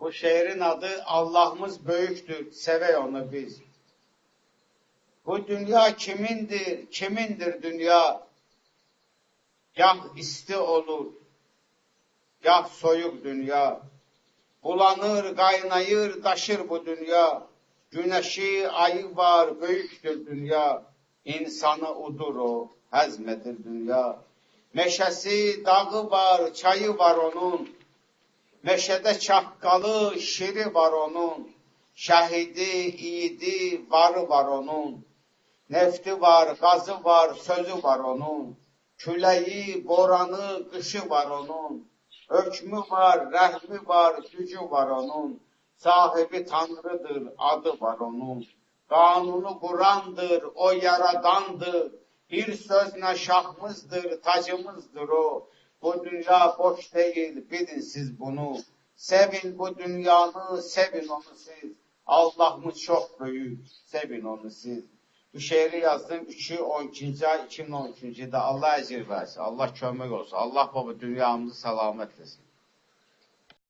Bu şeirin adı Allah'ımız büyüktür, sevey onu biz. Bu dünya kimindir, kimindir dünya? Gah isti olur, gah soyuk dünya. Bulanır, kaynayır, taşır bu dünya. Güneşi, ayı var, büyüktür dünya. İnsanı udur o, hazmedir dünya. Meşesi, dağı var, çayı var onun. Meşede çakkalı, şiri var onun. Şəhidi, yiğidi, varı var onun. Nefti var, gazı var, sözü var onun. Küleyi, boranı, qışı var onun. Hökmü var, rəhmi var, gücü var onun. Sahibi Tanrıdır, adı var onun. Kanunu Kur'an'dır, o yaradandır. Bir sözlə şahımızdır, tacımızdır o. Bu dünya boş değil, bilin siz bunu. Sevin bu dünyanı, sevin onu siz. Allah'ımız çok büyük, sevin onu siz. Bu şeiri yazdım 3-12 ay 2013-cü ildə. Allah əcir versin, Allah kömək olsun. Allah baba dünyamızı salamet etsin.